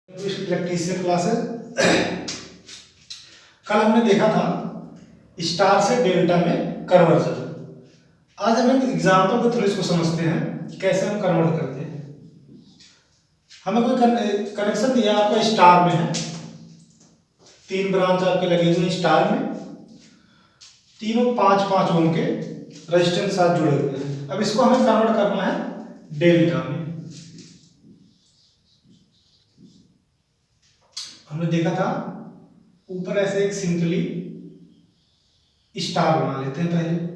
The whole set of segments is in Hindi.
Electrician classes. कल हमने देखा था स्टार से डेल्टा में कन्वर्जन। आज हम एक एग्जाम्पल के थ्रू इसको समझते हैं कि कैसे हम कन्वर्ट करते हैं। हमें कोई कनेक्शन दिया आपका स्टार में है, 3 ब्रांच आपके लगे हुए हैं स्टार में, तीनों 5-5 ओम के रेजिस्टेंस साथ जुड़े हुए हैं। अब इसको हमें कन्वर्ट करना है डेल्टा में। हमने देखा था ऊपर ऐसे एक सिंपली स्टार बना लेते हैं पहले।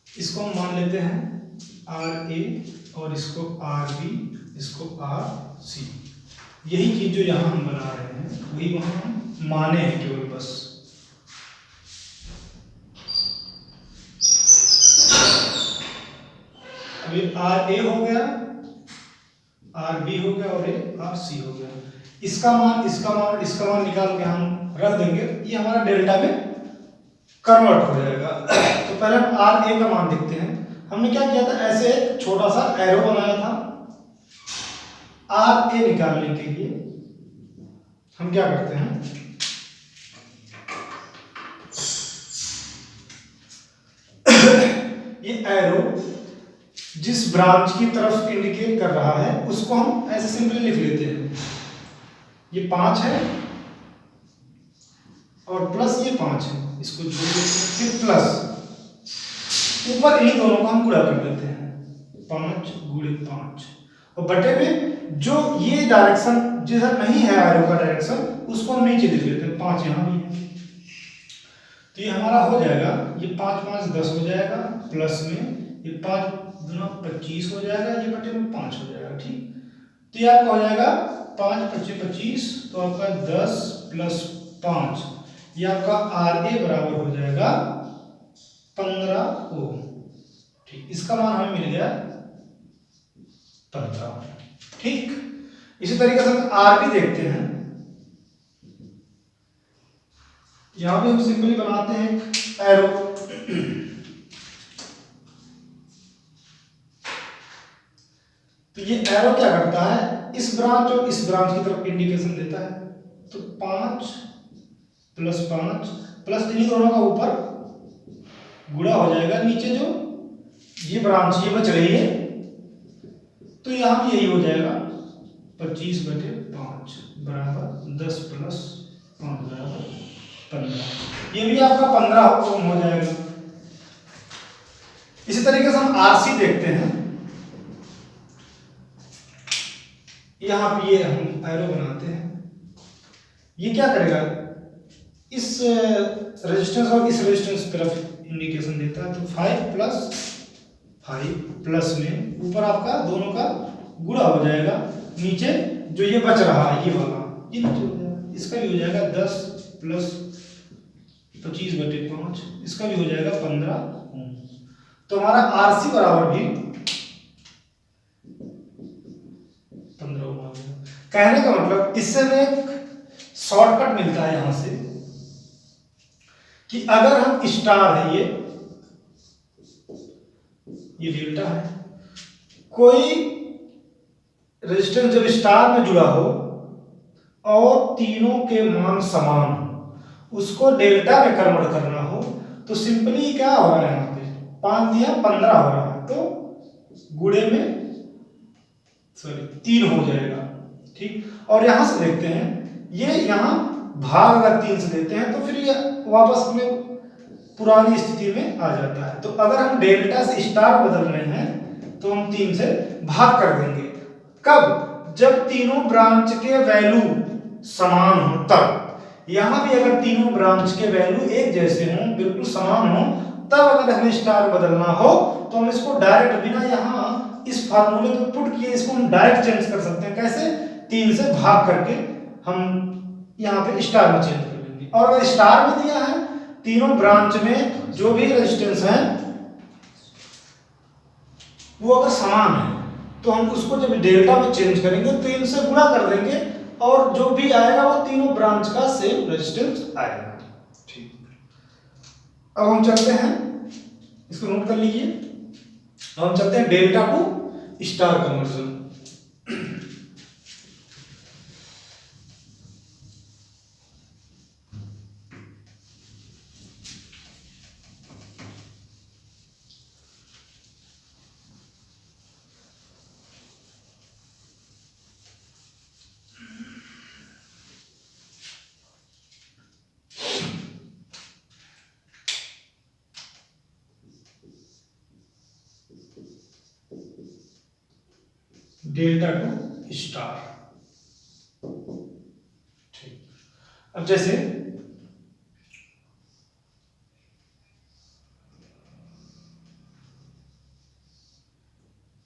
इसको हम मान लेते हैं आर ए और इसको आर बी, इसको आर सी। यही चीज जो यहां हम बना रहे हैं वही वहां हम माने हैं केवल बस। अभी आर ए हो गया, आर बी हो गया और ये आर सी हो गया। इसका मान इसका मान और इसका मान निकाल के हम रख देंगे, ये हमारा डेल्टा में कन्वर्ट हो जाएगा। तो पहले हम आर ए का मान देखते हैं। हमने क्या किया था, ऐसे एक छोटा सा एरो बनाया था। आर ए निकालने के लिए हम क्या करते हैं, ये एरो जिस ब्रांच की तरफ इंडिकेट कर रहा है उसको हम ऐसे सिंपली लिख लेते हैं। ये 5 है और प्लस ये 5 है, इसको जोड़ देते हैं, फिर प्लस ऊपर इन्हीं दोनों का हम गुणा कर देते हैं, 5 × 5 और बटे में जो ये डायरेक्शन जिधर नहीं है एरो का डायरेक्शन उसको हम नीचे लिख लेते हैं, 5 यहाँ भी है। तो ये हमारा हो जाएगा, ये 5 5 10 हो जाएगा, प्लस में ये 5 दूना 25 हो जाएगा, ये बटे में 5 हो जाएगा। ठीक, तो ये आपका हो जाएगा 5 × 25 25, तो आपका 10 + 5, ये आपका आर ए बराबर हो जाएगा 15 ओम। ठीक, इसका मान हमें मिल गया 15। ठीक, इसी तरीके से हम आर भी देखते हैं। यहां भी हम सिंपली बनाते हैं एक एरो। तो ये एरो क्या करता है, इस ब्रांच और इस ब्रांच की तरफ इंडिकेशन देता है। तो 5 + 5 प्लस इन्हीं दोनों का ऊपर गुणा हो जाएगा, नीचे जो ये ब्रांच ये बच रही है तो यहां भी यही हो जाएगा, 25/5 बराबर 10 + 5 बराबर 15। ये भी आपका 15 ओम हो जाएगा। इसी तरीके से हम आरसी देखते हैं। यहां पे ये हम एरो बनाते हैं, ये क्या करेगा, इस रेजिस्टेंस और इस रेजिस्टेंस की तरफ इंडिकेशन देता है। तो 5 + 5 प्लस में ऊपर आपका दोनों का गुणा हो जाएगा, नीचे जो ये बच रहा है ये वाला ये नीचे हो जाएगा, इसका भी हो जाएगा 10 + 25/5, इसका भी हो जाएगा 15 ओम। तो हमारा आरसी बराबर भी 15 ओम आ गया। कहने का मतलब इससे हमें एक शॉर्टकट मिलता है यहां से कि अगर हम स्टार है, ये डेल्टा है, कोई रेजिस्टेंस जब स्टार में जुड़ा हो और तीनों के मान समान हो, उसको डेल्टा में कन्वर्ट करना हो, तो सिंपली क्या हो रहा है, यहां पे 5 दिया 15 हो रहा है, तो गुणे में 3 हो जाएगा। ठीक, और यहां से देखते हैं, ये यहां भाग अगर 3 से देते हैं तो फिर ये वापस में पुरानी स्थिति में आ जाता है। तो अगर हम डेल्टा से स्टार बदल रहे हैं तो हम 3 से भाग कर देंगे। कब, जब तीनों ब्रांच के वैल्यू समान हो तब। यहां भी अगर तीनों ब्रांच के वैल्यू एक जैसे हों, बिल्कुल समान हो, तब अगर हमें स्टार बदलना हो तो हम इसको डायरेक्ट बिना यहां इस फार्मूले को पुट किए इसको हम डायरेक्ट चेंज कर सकते हैं। कैसे, 3 से भाग करके हम यहां पे स्टार में चेंज कर लेंगे। और अगर स्टार में दिया है, तीनों ब्रांच में जो भी रेजिस्टेंस है वो अगर समान है तो हम उसको जब डेल्टा में चेंज करेंगे तो इनसे गुणा कर देंगे और जो भी आएगा वो तीनों ब्रांच का सेम रेजिस्टेंस आएगा। ठीक, अब हम चलते हैं, इसको नोट कर लीजिए, अब हम चलते हैं delta to star conversion. Delta to star. ठीक, अब जैसे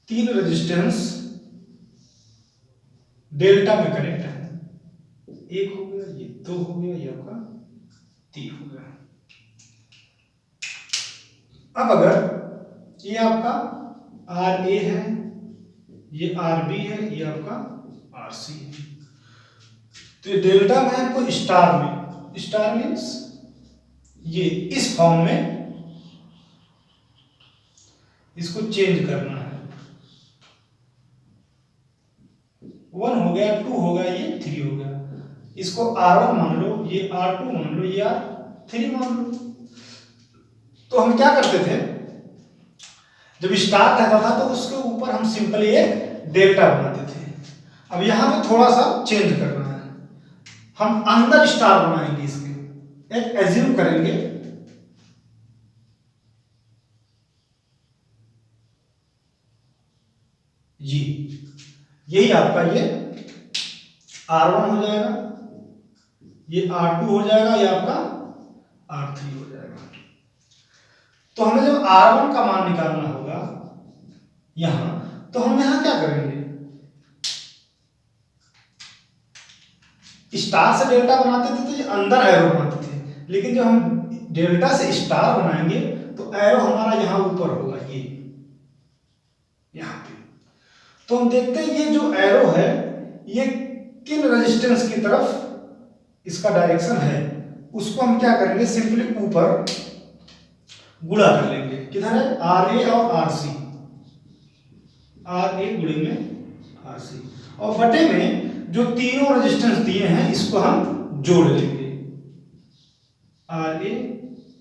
तीन रेजिस्टेंस डेल्टा में कनेक्ट है, एक हो गया, ये दो हो गया, ये आपका तीन हो गया। अब अगर ये आपका आर ए है, ये आर बी है, ये आपका आर सी है, तो ये डेल्टा में आपको स्टार में, स्टार मीन्स ये इस फॉर्म में इसको चेंज करना है। 1 हो गया, 2 हो गया, ये 3 हो गया। इसको R1 मान लो, ये R2 मान लो, ये R3 मान लो। तो हम क्या करते थे, जब स्टार रहता था तो उसके ऊपर हम सिंपली एक डेल्टा बनाते थे। अब यहां पे थोड़ा सा चेंज करना है, हम अंदर स्टार बनाएंगे, इसके एक एज्यूम करेंगे, यही आपका ये R1 हो जाएगा, ये R2 हो जाएगा, ये आपका R3 हो जाएगा। तो हमें जब R1 का मान निकालना होगा यहां, तो हम यहां क्या करेंगे, स्टार से डेल्टा बनाते थे तो ये अंदर एरो बनाते थे, लेकिन जब हम डेल्टा से स्टार बनाएंगे तो एरो हमारा यहां ऊपर होगा, ये यहां पे। तो हम देखते हैं ये जो एरो है ये किन रेजिस्टेंस की तरफ इसका डायरेक्शन है, उसको हम क्या करेंगे, सिंपली ऊपर गुणा कर लेंगे। किधर है, आर ए और आर सी, आर ए गुणे में आर सी, और बटे में जो तीनों रेजिस्टेंस दिए हैं इसको हम जोड़ लेंगे, R A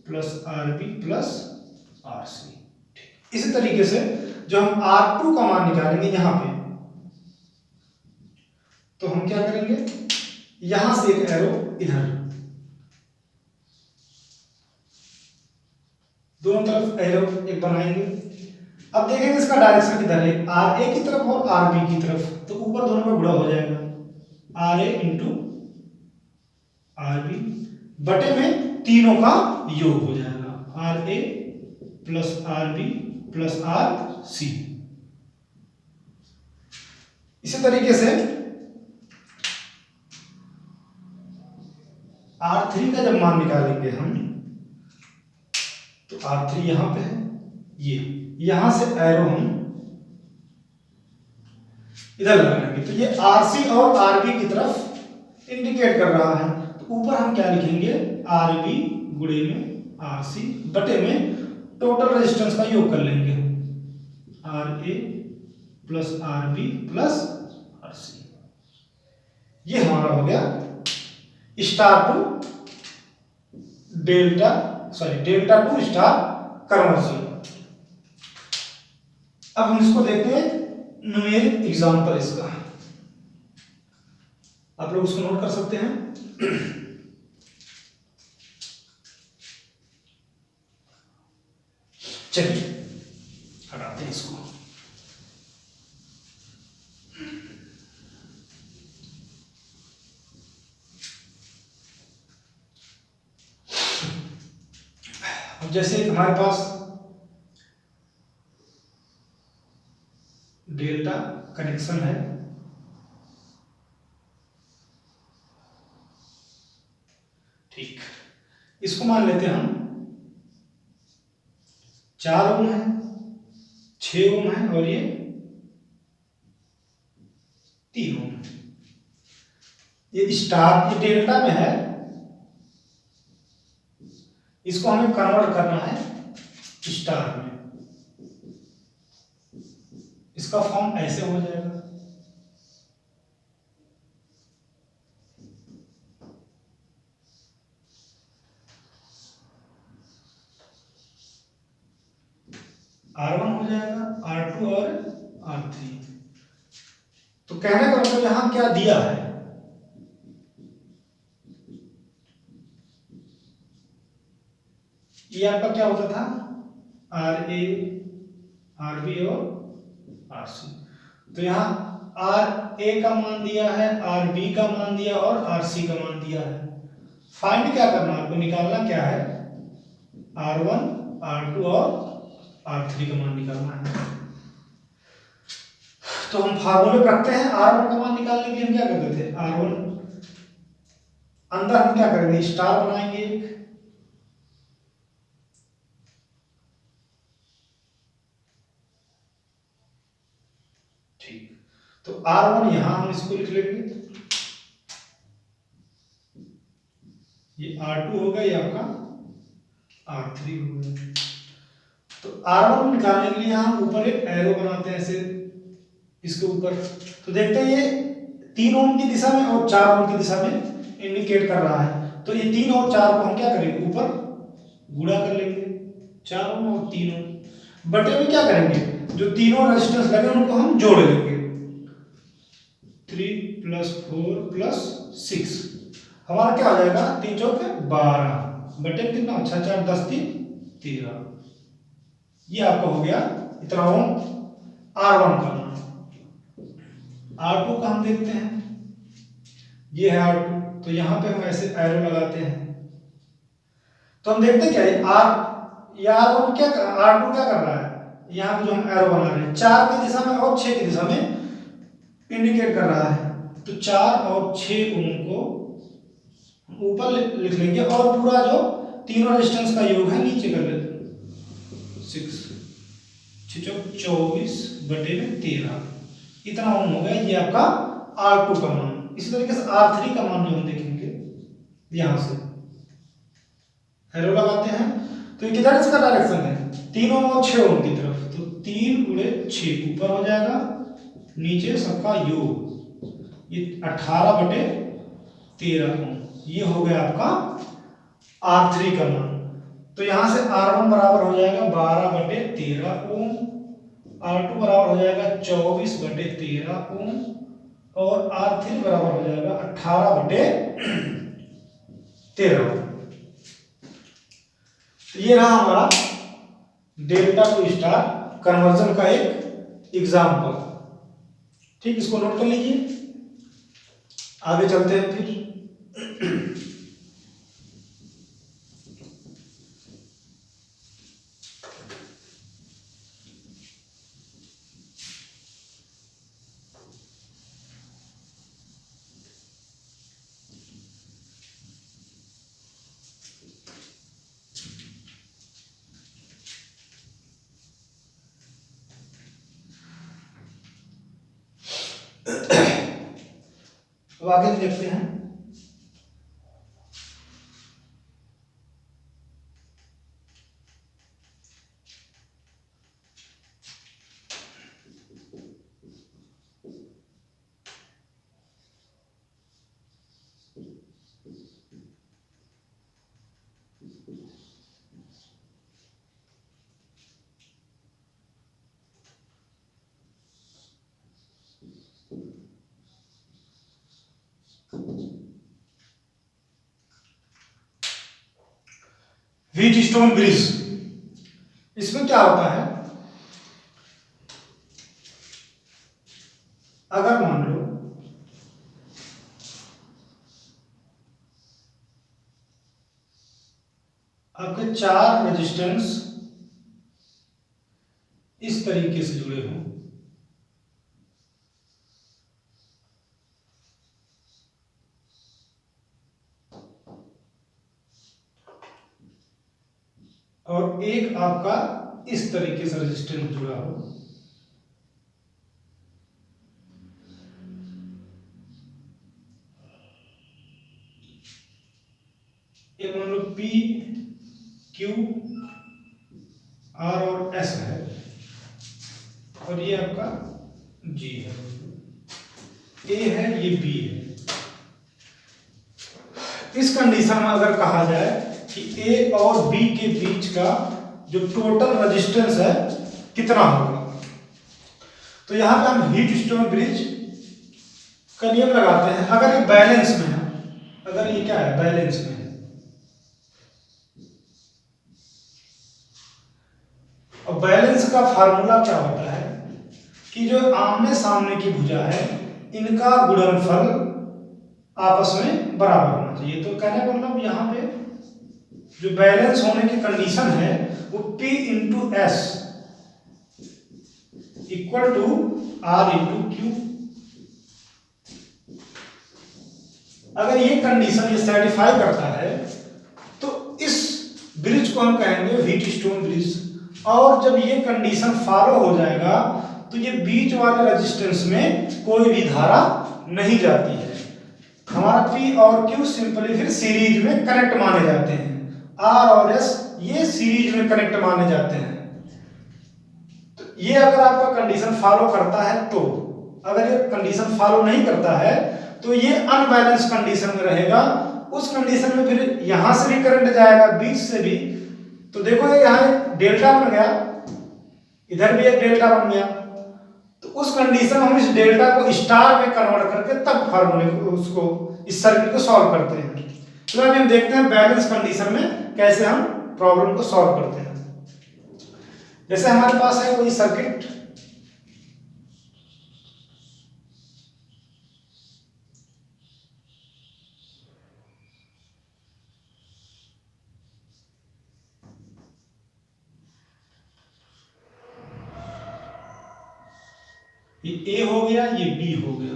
plus R B plus R C. इसी तरीके से जो हम R2 का मान निकालेंगे यहां पे, तो हम क्या करेंगे, यहां से एक एरो इधर, दोनों तरफ एरो एक बनाएंगे। अब देखेंगे इसका डायरेक्शन किधर है, आर ए की तरफ और आर बी की तरफ, तो ऊपर दोनों में गुणा हो जाएगा, R A into R B बटे में तीनों का योग हो जाएगा, R A plus R B plus R C. इसी तरीके से R3 का जब मान निकालेंगे हम, तो R3 यहां पे है, ये यहां से एरो हम इधर लगाएंगे, तो ये RC और RB की तरफ इंडिकेट कर रहा है। तो ऊपर हम क्या लिखेंगे, RB गुणे में RC बटे में टोटल रेजिस्टेंस का योग कर लेंगे, RA plus RB plus RC। ये हमारा हो गया star to delta, sorry delta to star conversion. अब हम इसको देखते हैं न्यूमेरिक एग्जांपल इसका, आप लोग उसको नोट कर सकते हैं। चलिए हटाते हैं इसको। अब जैसे हमारे पास डेल्टा कनेक्शन है, ठीक, इसको मान लेते हैं हम 4 ओम है, 6 ओम है और ये 3 ओम है। ये स्टार ये डेल्टा में है, इसको हमें कन्वर्ट करना है स्टार में। इसका फॉर्म ऐसे हो जाएगा, R1 हो जाएगा, R2 और R3। तो कहने का मतलब यहां क्या दिया है, ये आपका क्या होता था, RA, RB और RC। तो यहाँ RA का मान दिया है, RB का मान दिया और RC का मान दिया है। फाइंड क्या करना है आपको, निकालना क्या है, R1, R2 और R3 का मान निकालना है। तो हम फार्मूले रखते हैं, R1 का मान निकालने के लिए हम क्या करते थे, R1 अंदर हम क्या करेंगे, स्टार बनाएंगे एक, ठीक। तो R1 यहां हम इसको लिख लेंगे, ये R2 होगा, ये आपका R3 होगा। तो R1 निकालने के लिए हम ऊपर एक एरो बनाते हैं ऐसे इसके ऊपर। तो देखते हैं ये 3 ओम की दिशा में और 4 ओम की दिशा में इंडिकेट कर रहा है। तो ये 3 और 4 को हम क्या करेंगे, ऊपर गुणा कर लेंगे, 4 ओम और 3 ओम। बटे में क्या करेंगे, जो तीनों रेजिस्टेंस लगे उनको हम जोड़ लेंगे, 3 + 4 + 6 हमारा क्या हो जाएगा, 3 चौके 12 बटे कितना, 6 4 10 3 13। ये आपका हो गया इतना ओम R1 का मान। R2 का हम देखते हैं, ये है R2। तो यहां पे हम ऐसे एरो लगाते हैं, तो हम देखते हैं क्या है R1 क्या R2 क्या कर रहा है, यहाँ पे जो हम एरो बना रहे हैं 4 की दिशा में और 6 की दिशा में इंडिकेट कर रहा है। तो 4 और 6 ओम को ऊपर लिख लेंगे और पूरा जो तीनों रेजिस्टेंस का योग है नीचे कर लेते हैं, 6 6 24 बटे में 13 इतना ओम हो गया। ये आपका R2 का मान। इसी तरीके से R3 का मान जो हम देखेंगे, यहां से एरो लगाते हैं, तो ये किधर इसका डायरेक्शन है, 3 ओम और 6 ओम की तरफ। तो 3 × 6 ऊपर हो जाएगा, नीचे सबका योग, ये 18 बटे 13 ओम। ये हो गया आपका R3 का मान। तो यहां से R1 बराबर हो जाएगा 12 बटे 13 ओम, R2 बराबर हो जाएगा 24 बटे 13 ओम और R3 बराबर हो जाएगा 18 बटे 13 ओम। तो ये रहा हमारा डेल्टा टू स्टार कन्वर्जन का एक एग्जाम्पल। ठीक, इसको नोट कर लीजिए, आगे चलते हैं फिर। अब आगे देखते हैं। व्हीटस्टोन ब्रिज, इसमें क्या होता है, अगर मान लो आपके 4 रेजिस्टेंस इस तरीके से जुड़े हों, और एक आपका इस तरीके से रेजिस्टेंस जुड़ा हो, ये मान लो P Q, R और S है, और ये आपका G है, A है, ये B है। इस कंडीशन में अगर कहा जाए कि A और B के बीच का जो टोटल रेजिस्टेंस है कितना होगा, तो यहां पे हम हीटस्टोन ब्रिज का नियम लगाते हैं। अगर ये बैलेंस में है, अगर ये क्या है, बैलेंस में है, और बैलेंस का फार्मूला क्या होता है कि जो आमने सामने की भुजा है इनका गुणनफल आपस में बराबर होना चाहिए। तो कहने का मतलब यहाँ पे जो बैलेंस होने की कंडीशन है वो P into S equal to R into Q. अगर ये कंडीशन ये सेटिस्फाई करता है तो इस ब्रिज को हम कहेंगे व्हीटस्टोन ब्रिज। और जब ये कंडीशन फॉलो हो जाएगा तो ये बीच वाले रेजिस्टेंस में कोई भी धारा नहीं जाती है। हमारा P और Q सिंपली फिर सीरीज में कनेक्ट माने जाते हैं, R और S ये सीरीज में कनेक्ट माने जाते हैं। तो ये अगर आपका कंडीशन फॉलो करता है तो, अगर ये कंडीशन फॉलो नहीं करता है तो ये अनबैलेंस कंडीशन में रहेगा। उस कंडीशन में फिर यहां से भी करंट जाएगा, बीच से भी। तो देखो यहाँ एक डेल्टा बन गया, इधर भी एक डेल्टा बन गया। तो उस कंडीशन में हम इस डेल्टा को स्टार में कन्वर्ट करके तब फार्मूले को उसको इस सर्किट को सॉल्व करते हैं। तो अभी हम देखते हैं बैलेंस कंडीशन में कैसे हम प्रॉब्लम को सॉल्व करते हैं। जैसे हमारे पास है कोई सर्किट, ये A हो गया, ये B हो गया।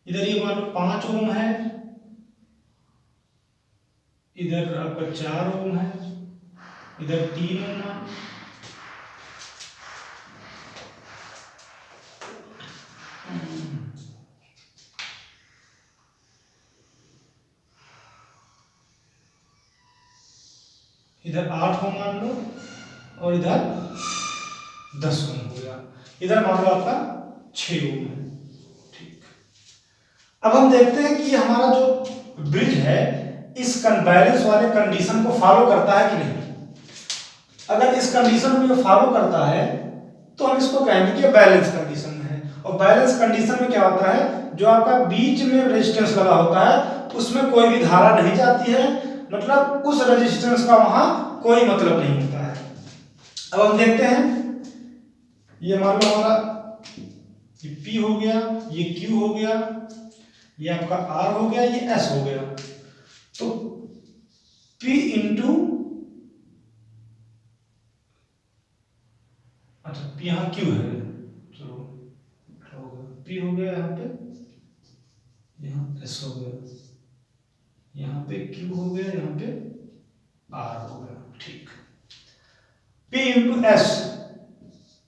इधर ये मान लो 5 ओम है, इधर आपका 4 ओम है, इधर 3 ओम है। इधर 8 ओम मान लो और इधर 10 ओम हो गया। इधर मान लो आपका 6 ओम है। ठीक, अब हम देखते हैं कि हमारा जो ब्रिज है इस बैलेंस वाले कंडीशन को फॉलो करता है कि नहीं। अगर इस कंडीशन को ये फॉलो करता है तो हम इसको कहेंगे कि बैलेंस कंडीशन में है। और बैलेंस कंडीशन में क्या होता है, जो आपका बीच में रेजिस्टेंस लगा होता है उसमें कोई भी धारा नहीं जाती है, मतलब उस रेजिस्टेंस का वहां कोई मतलब नहीं होता है। अब हम देखते हैं, ये मान लो हमारा ये P हो गया, ये Q हो गया, ये आपका R हो गया, ये S हो गया। तो P इंटू, अच्छा P यहाँ Q है, चलो P हो गया, यहाँ पे यहाँ S हो गया, यहाँ पे Q हो गया, यहाँ पे R हो गया। ठीक, P इंटू S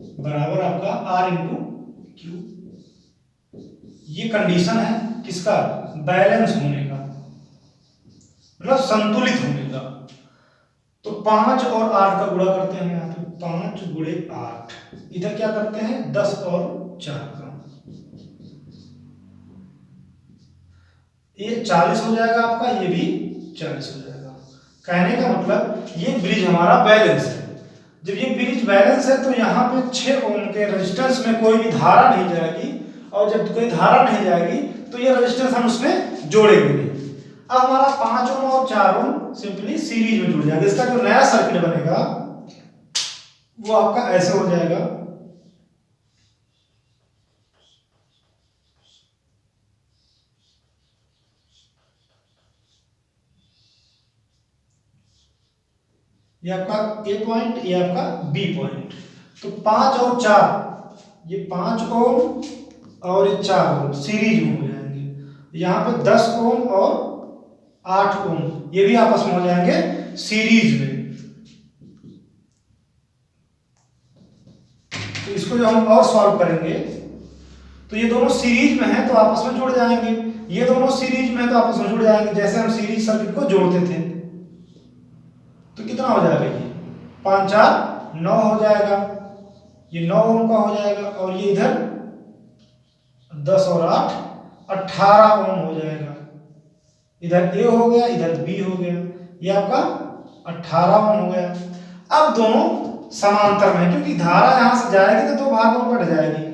बराबर आपका R इंटू Q। ये कंडीशन है किसका, बैलेंस होने का, मतलब संतुलित होने का। तो 5 और 8 का गुणा करते हैं, यहाँ पे 5 गुणे 8, इधर क्या करते हैं 10 और 4 का, ये 40 हो जाएगा आपका, ये भी 40 हो जाएगा। कहने का मतलब ये ब्रिज हमारा बैलेंस है। जब ये ब्रिज बैलेंस है तो यहाँ पे 6 ओम के रेजिस्टेंस में कोई भी धारा नहीं जाएगी, और जब कोई धारा नहीं जाएगी तो ये रेजिस्टेंस हम उसमें जोड़ेंगे नहीं। अब हमारा 5 ओम और 4 ओम सिंपली सीरीज में जुड़ जाएगा। इसका जो नया सर्किट बनेगा वो आपका ऐसे हो जाएगा, ये आपका A पॉइंट, ये आपका B पॉइंट। तो 5 और 4, ये 5 ओम और ये 4 ओम सीरीज में हो जाएंगे। यहाँ पे 10 ओम और 8 ओम ये भी आपस में हो जाएंगे सीरीज में। तो इसको जब हम और सॉल्व करेंगे तो ये दोनों सीरीज में हैं तो आपस में जुड़ जाएंगे। ये दोनों सीरीज में तो आपस में जुड़ जाएंगे, जैसे हम सीरीज सर्किट को जोड़ते थे। तो कितना हो जाएगा ये 5 4 9 हो जाएगा, ये 9 ओम का हो जाएगा, और ये इधर 10 और 8 18 ओम हो जाएगा। इधर ए हो गया, इधर बी हो गया, ये आपका 18 ओम हो गया। अब दोनों समांतर में, क्योंकि धारा यहां से जाएगी तो दो भागों में बढ़ जाएगी,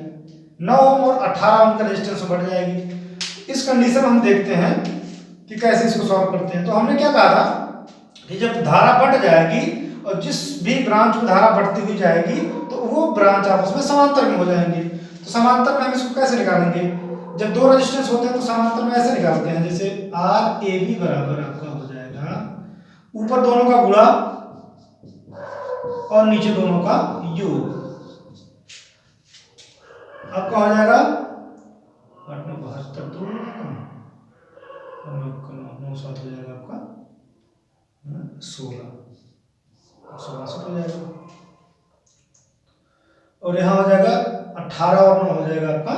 9 ओम और 18 ओम का रेजिस्टेंस बढ़ जाएगी। इस कंडीशन में हम देखते हैं कि कैसे इसको सॉल्व करते हैं। तो हमने क्या कहा था कि जब धारा बढ़ जाएगी और जिस भी ब्रांच में धारा बढ़ती हुई जाएगी तो वो ब्रांच आपस में समांतर में हो जाएंगे। तो समांतर में हम इसको कैसे निकालेंगे, जब दो रेजिस्टेंस होते हैं तो समांतर में ऐसे निकालते हैं, जैसे आर ए बी बराबर आपका हो जाएगा ऊपर दोनों का गुणा और नीचे दोनों का योग, आपका हो जाएगा 72 2 9 7 हो जाएगा आपका 16 हो जाएगा, और यहाँ हो जाएगा 18 और 9 हो जाएगा आपका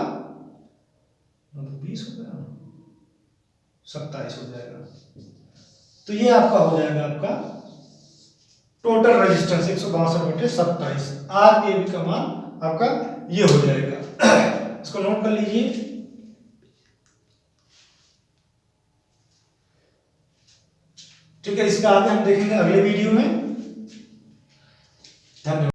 20 हो गया 27 हो जाएगा। तो ये आपका हो जाएगा आपका total resistance 162/27, R A B का मान आपका ये हो जाएगा। इसको नोट कर लीजिए। ठीक है, इसका आगे हम देखेंगे अगले वीडियो में। धन्यवाद।